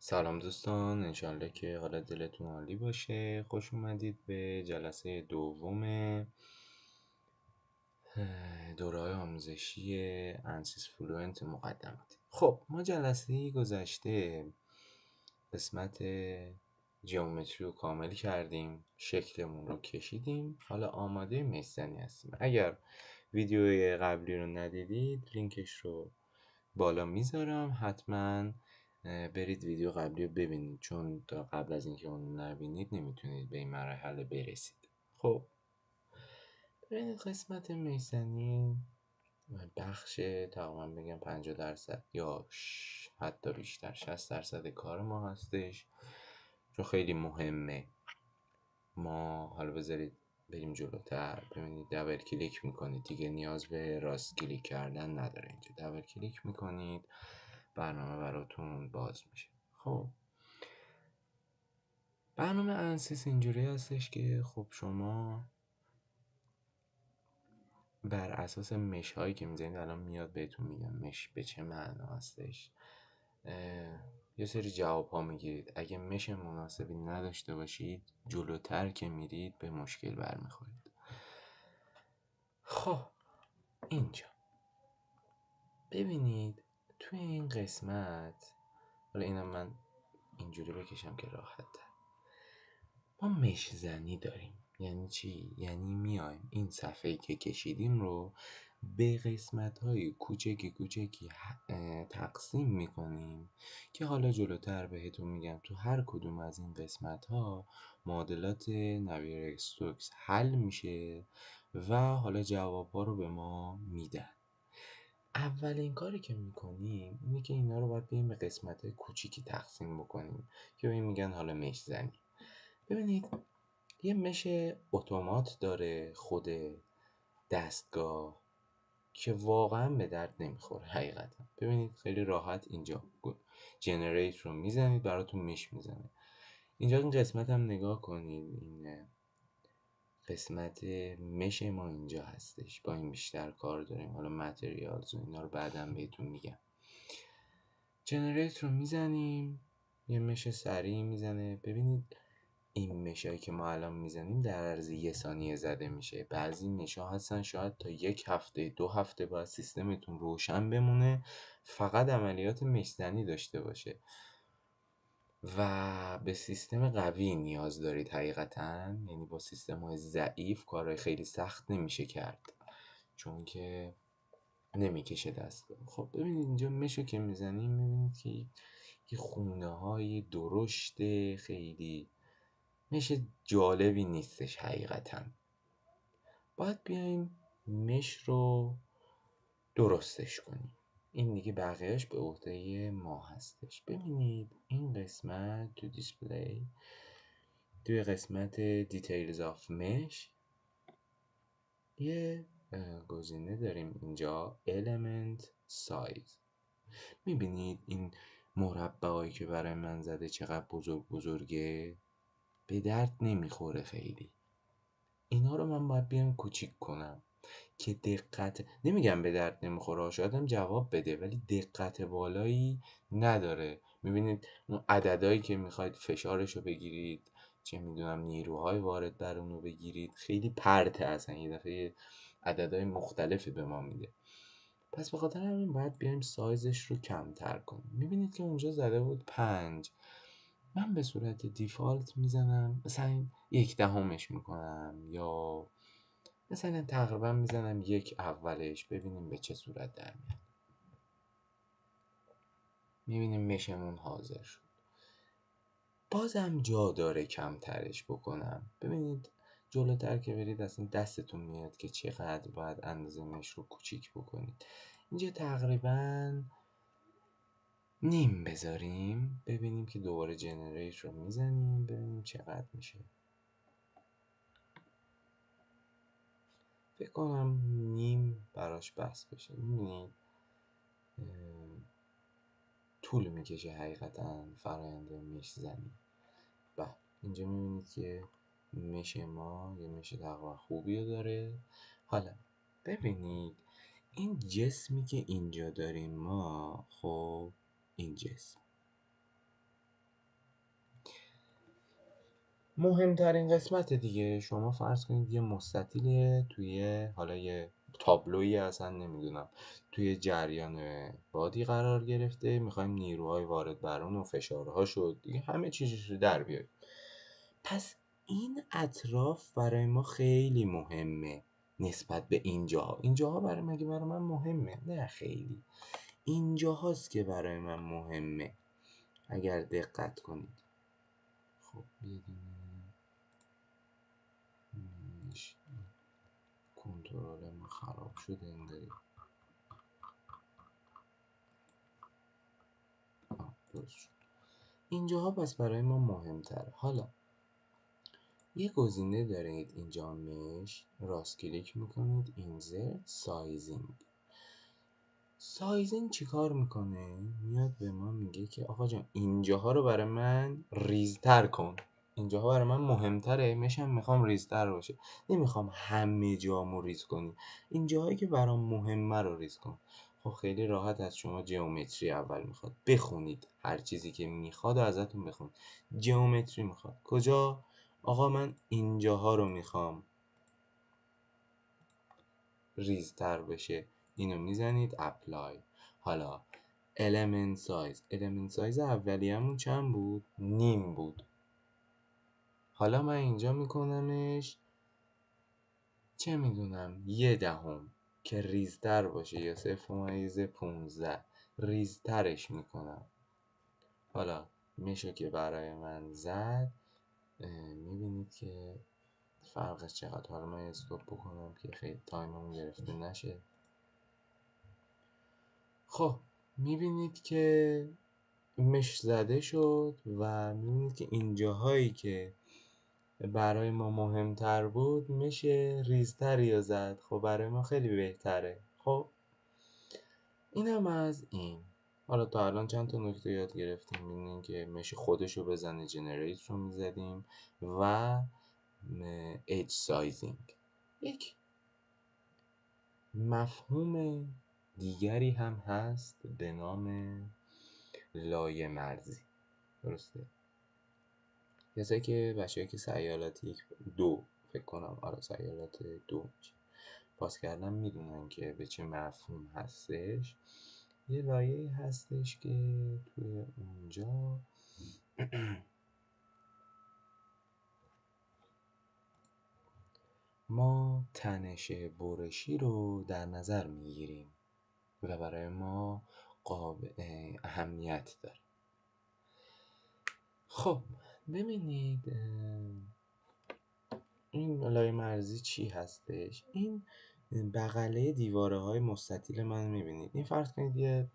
سلام دوستان، انشالله که حالت دلتون عالی باشه. خوش اومدید به جلسه دوم دوره‌های آموزشی انسیس فلوئنت مقدماتی. خب ما جلسه گذشته قسمت جیومتری رو کامل کردیم، شکلمون رو کشیدیم، حالا آماده میزنی هستیم. اگر ویدیوی قبلی رو ندیدید لینکش رو بالا میذارم، حتما برید ویدیو قبلی رو ببینید، چون تا قبل از اینکه اون نبینید نمیتونید به این مرحله برسید. خب ببینید قسمت میزنی بخش تقریبا بگم 50% یا حتی بیشتر 60% کار ما هستش، چون خیلی مهمه. ما حالا بذارید بریم جلوتر. ببینید دبل کلیک میکنید، دیگه نیاز به راست کلیک کردن نداره. اینجا دبل کلیک میکنید، برنامه براتون باز میشه. خب برنامه انسیس اینجوری هستش که خب شما بر اساس مش هایی که میزنید، الان میاد بهتون میگم مش به چه معنا هستش، یه سری جواب ها میگیرید. اگه مش مناسبی نداشته باشید جلوتر که میرید به مشکل برمیخورید. خب اینجا ببینید توی این قسمت، حالا اینم من اینجوری بکشم که راحت تر، ما مش زنی داریم. یعنی چی؟ یعنی میایم این صفحه‌ای که کشیدیم رو به قسمت‌های کوچکی تقسیم میکنیم که حالا جلوتر بهتون میگم تو هر کدوم از این قسمت‌ها معادلات نویر استوکس حل میشه و حالا جواب‌ها رو به ما میدن. اولین کاری که میکنیم اینه که اینا رو باید بریم به قسمت کوچیکی تقسیم بکنیم که به این میگن حالا مش زنی. ببینید یه مش اتومات داره خود دستگاه که واقعا به درد نمیخوره حقیقتا. ببینید خیلی راحت اینجا جنریت رو میزنید براتون مش میزنه. اینجا این قسمت هم نگاه کنید، این قسمت مش ما اینجا هستش، با این بیشتر کار داریم. حالا متریالز و اینا رو بعدم بهتون میگم. جنریت رو میزنیم، یه مش سریع میزنه. ببینید این مشایی که ما الان میزنیم در عرض 1 ثانیه زده میشه. بعضی مشا هستن شاید تا 1 هفته 2 هفته باید سیستمتون روشن بمونه، فقط عملیات مشزنی داشته باشه و به سیستم قوی نیاز دارید حقیقتا. یعنی با سیستم های ضعیف کارهای خیلی سخت نمیشه کرد، چون که نمیکشه دست. خب ببینید اینجا مشو که میزنیم میبینید که یه خونه های درشت، خیلی مش جالبی نیستش حقیقتا. باید بیایم مش رو درستش کنیم. این دیگه بقیهش به عهده ما هستش. ببینید این قسمت تو دیسپلی، توی قسمت دیتیلز آف مش یه گزینه داریم اینجا element size. میبینید این مربعایی که برای من زده چقدر بزرگه، به درد نمیخوره خیلی. اینا رو من باید بیام کوچیک کنم که دقت، نمیگم به درد نمیخوره، شاید هم جواب بده ولی دقت بالایی نداره. میبینید اون عددهایی که میخواید فشارش رو بگیرید، چه میدونم نیروهای وارد بر اونو بگیرید، خیلی پرته. اصلا یه دفعه عددهای مختلفی به ما میده. پس به خاطر همین باید بیایم سایزش رو کمتر کنیم. میبینید که اونجا زده بود 5، من به صورت دیفالت میزنم مثلا 1/10 میکنم، یا مثلا تقریبا میزنم 1 اولش، ببینیم به چه صورت در میاد. میبینیم مشمون حاضر شد. بازم جا داره کمترش بکنم. ببینید جلوتر که برید اصلا دستتون میاد که چقدر باید اندازه مش رو کوچیک بکنید. اینجا تقریبا نیم بذاریم، ببینیم که دوباره جنریت رو میزنیم ببینیم چقدر میشه. فکر کنم نیم براش بس بشه. میبینید طول میکشه حقیقتا فرآیند مش زنی. بله اینجا میبینید که مش ما یه مش تقریبا خوبی داره. حالا ببینید این جسمی که اینجا داریم ما، خب این جسم مهمترین قسمت دیگه، شما فرض کنید یه مستطیل توی حالا یه تابلویی اصلا نمیدونم توی جریان بادی قرار گرفته، میخوایم نیروهای وارد بر اون و فشارها شد دیگه همه چیزش رو در بیاریم. پس این اطراف برای ما خیلی مهمه نسبت به اینجاها. اینجاها برای من مهمه؟ نه خیلی. اینجاهاست که برای من مهمه اگر دقت کنید. خب یه دونه کنترل من خراب شده انگاری. درست شد. اینجاها پس برای ما مهمتره. حالا یه گزینه دارید اینجا مش، راست کلیک میکنید اینزرت سایزینگ. سایزینگ چیکار میکنه؟ میاد به ما میگه که آقا جان اینجاها رو برای من ریزتر کن، اینجاها برای من مهمتره، مشم میخوام ریزتر باشه، نمیخوام همه جامو ریز کنی، اینجاهایی که برام مهمه رو ریز کن. خب خیلی راحت از شما جیومتری اول میخواد بخونید، هر چیزی که میخواد ازتون بخون. جیومتری میخواد کجا؟ آقا من اینجاها رو میخوام ریزتر بشه، اینو میزنید اپلای. حالا element size اولیه‌مون چند بود؟ نیم بود. حالا من اینجا میکنمش چه میدونم 1/10 که ریزتر باشه، یا 0.15 ریزترش میکنم. حالا میشه که برای من زد، میبینید که فرقش چقدر. حالا من استوب بکنم که خیلی تایممون گرفته نشه. خب میبینید که مش زده شد و میبینید که اینجاهایی که برای ما مهمتر بود میشه ریزتری رو زد. خب برای ما خیلی بهتره. خب اینم از این. حالا تا الان چند تا نکته یاد گرفتیم. میبینیم که مش خودش رو بزنه جنریت رو میزدیم و ایج سایزینگ. یک مفهوم دیگری هم هست به نام لایه مرزی. درسته؟ کسایی که بچه‌ای که سیالات 1 2 فکر کنم، آره سیالات 2 پاس کردن میدونن که به چه مفهوم هستش. یه لایه‌ای هستش که توی اونجا ما تنش برشی رو در نظر میگیریم و برای ما اهمیت داره. خب ببینید این لایه مرزی چی هستش؟ این بغله دیواره های مستطیل من میبینید. این فرض کنید یه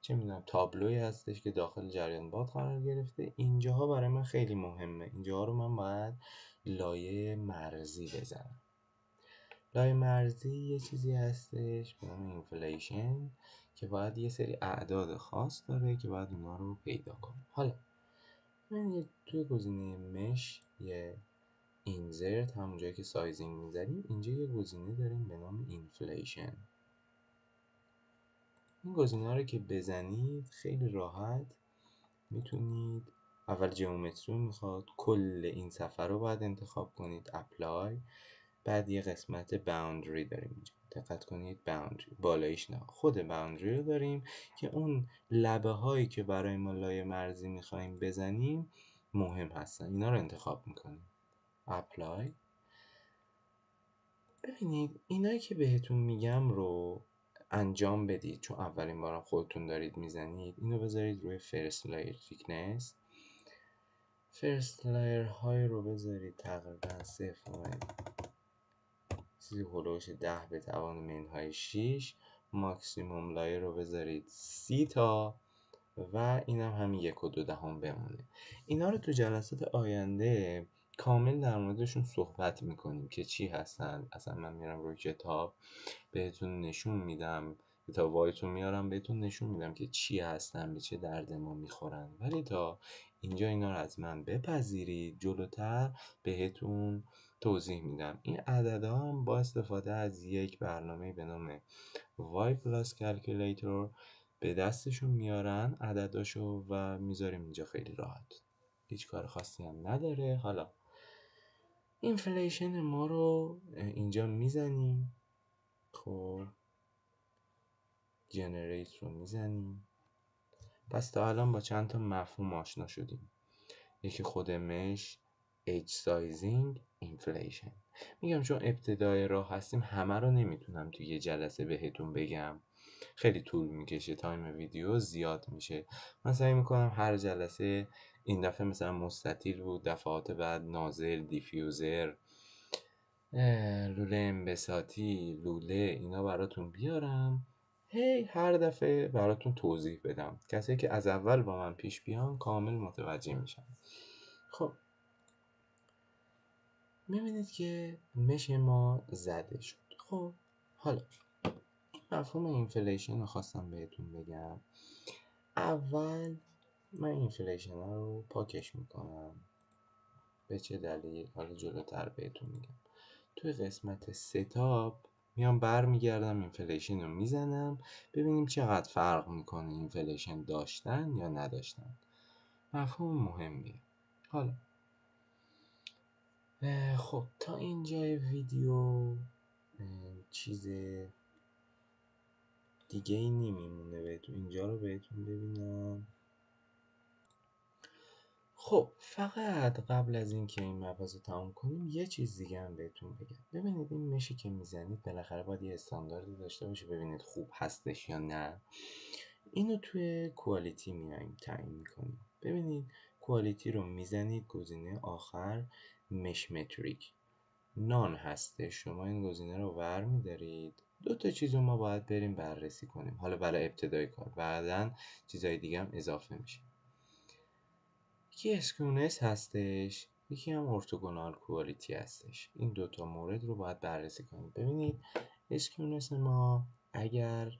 چه میدونم تابلوی هستش که داخل جریان باد قرار گرفته. اینجاها برای من خیلی مهمه، اینجاها رو من باید لایه مرزی بزنم. لایه مرزی یه چیزی هستش به نام اینفلیشن که باید یه سری اعداد خاص داره که باید اونا رو پیدا کنم. حالا من توی گزینه مش یه اینزرت، همون جایی که سایزینگ میزنیم، اینجا یه گزینه داریم به نام اینفلیشن. این گزینه رو که بزنید خیلی راحت میتونید اول جیومتری میخواد، کل این صفحه رو باید انتخاب کنید اپلای. بعد یه قسمت باوندری داریم اینجا، دقت کنید باوندری بالاییش نه، خود باوندری رو داریم که اون لبه هایی که برای ما لایه مرزی میخوایم بزنیم مهم هستن، اینا رو انتخاب میکنیم اپلای. ببینید اینایی که بهتون میگم رو انجام بدید، چون اولین بارم خودتون دارید میزنید. اینو بذارید روی فرست لایر تیکنس. فرست لایر های رو بذارید تقریبا 0 چیزی هلوش 10 به توان منهای 6. ماکسیموم لایر رو بذارید 30 تا و اینم همین 1.2 بمونه. اینا رو تو جلسات آینده کامل در موردشون صحبت میکنیم که چی هستن. اصلا من میرم روی کتاب بهتون نشون میدم، کتاب وایتون میارم بهتون نشون میدم که چی هستن، به چه درد ما میخورن. ولی تا اینجا اینا رو از من بپذیرید، جلوتر بهتون توضیح میدم. این عددا هم با استفاده از یک برنامه به نام وای پلاس کلکولیتور به دستشون میارن عدداشو و میذاریم اینجا خیلی راحت، هیچ کار خاصی هم نداره. حالا اینفلیشن ما رو اینجا میزنیم. خب جنریت رو میزنیم. پس تا الان با چند تا مفهوم آشنا شدیم. یکی خود مش، ایج سایزینگ، اینفلیشن. میگم چون ابتدای راه هستیم همه رو نمیتونم توی یه جلسه بهتون بگم، خیلی طول میکشه، تایم ویدیو زیاد میشه. من سعی میکنم هر جلسه، این دفعه مثلا مستطیل بود، دفعات بعد نازل، دیفیوزر، لوله انبساطی، لوله، اینا براتون بیارم، هر دفعه براتون توضیح بدم. کسایی که از اول با من پیش بیان کامل متوجه میشن. خب میبینید که مش ما زده شد. خب حالا مفهوم اینفلیشن رو خواستم بهتون بگم. اول من اینفلیشن رو پاکش میکنم. به چه دلیل؟ حالا جلوتر بهتون میگم. توی قسمت ستاپ میام برمیگردم اینفلیشن رو میزنم، ببینیم چقدر فرق میکنه اینفلیشن داشتن یا نداشتن. مفهوم مهمیه. حالا خب تا اینجای ویدیو چیز دیگه ای نمیمونه بهتون. اینجا رو بهتون ببینم. خب فقط قبل از اینکه این مبحث رو تمام کنیم یه چیز دیگه هم بهتون بگم. ببینید این مشی که میزنید بالاخره باید یه استانداردی داشته باشه، ببینید خوب هستش یا نه. اینو توی کوالیتی میایم تعیین میکنیم. ببینید کوالیتی رو میزنید گزینه آخر، مش متریک نان هسته، شما این گزینه رو ور میدارید. دو تا چیز رو ما باید بریم بررسی کنیم حالا برای ابتدای کار، بعدن چیزای دیگه هم اضافه میشه. یکی اسکیونس هستش، یکی هم ارتوگونال کوالیتی هستش. این دوتا مورد رو باید بررسی کنیم. ببینید اسکیونس ما اگر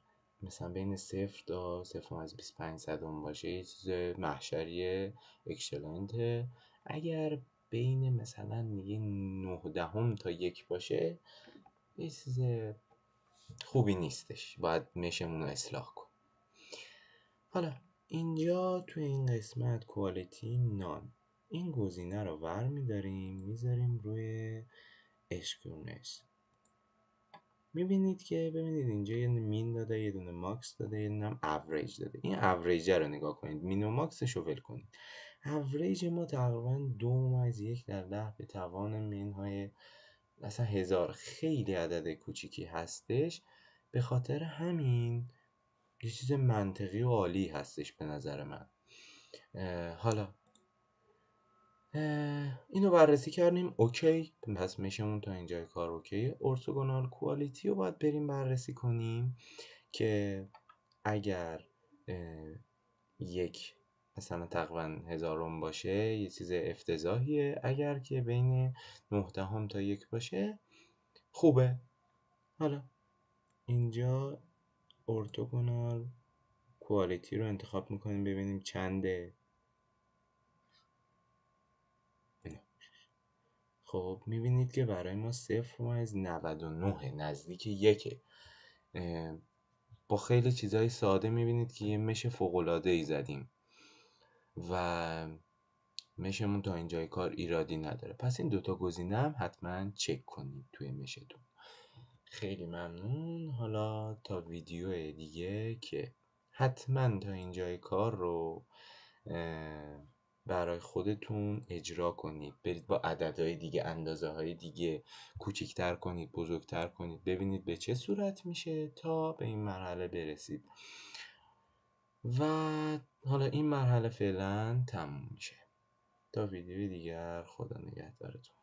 مثلا بین 0 تا 0.25 باشه یه چیز محشری اکسلنته. اگر بین مثلا میگه 9 تا 1 باشه یه چیز خوبی نیستش، باید مشمون رو اصلاح کن. حالا اینجا توی این قسمت کوالیتی نان، این گزینه رو ور میداریم میذاریم روی اسکیونس. میبینید که ببینید اینجا یه مین داده، یه دونه ماکس داده، یه دونه هم اوریج داده. این اوریج رو نگاه کنید، مین و ماکسش رو ول کنید. اوریج ما تقریبا 2/1 به توان مین های مثلا 1000، خیلی عدد کوچیکی هستش. به خاطر همین یه چیز منطقی و عالی هستش به نظر من. حالا اینو بررسی کردیم اوکی، پس میشمون تا اینجای کار اوکی. ارتوگونال کوالیتی رو باید بریم بررسی کنیم که اگر یک مثلا تقریبا 1000 باشه یه چیز افتضاحیه، اگر که بین 9 تا 1 باشه خوبه. حالا اینجا ارتوگونال کوالیتی رو انتخاب میکنیم ببینیم چنده. خب میبینید که برای ما 0.99 نزدیک 1. با خیلی چیزهای ساده میبینید که یه مش فوق‌العاده‌ای زدیم و مشمون تا اینجای کار ایرادی نداره. پس این دوتا گزینه هم حتما چک کنید توی مشتون. خیلی ممنون. حالا تا ویدیو دیگه که حتما تا اینجای کار رو برای خودتون اجرا کنید، برید با عددهای دیگه، اندازه های دیگه کوچیکتر کنید، بزرگتر کنید، ببینید به چه صورت میشه تا به این مرحله برسید. و حالا این مرحله فعلا تموم میشه. تا ویدیو دیگر، خدا نگهدارتون.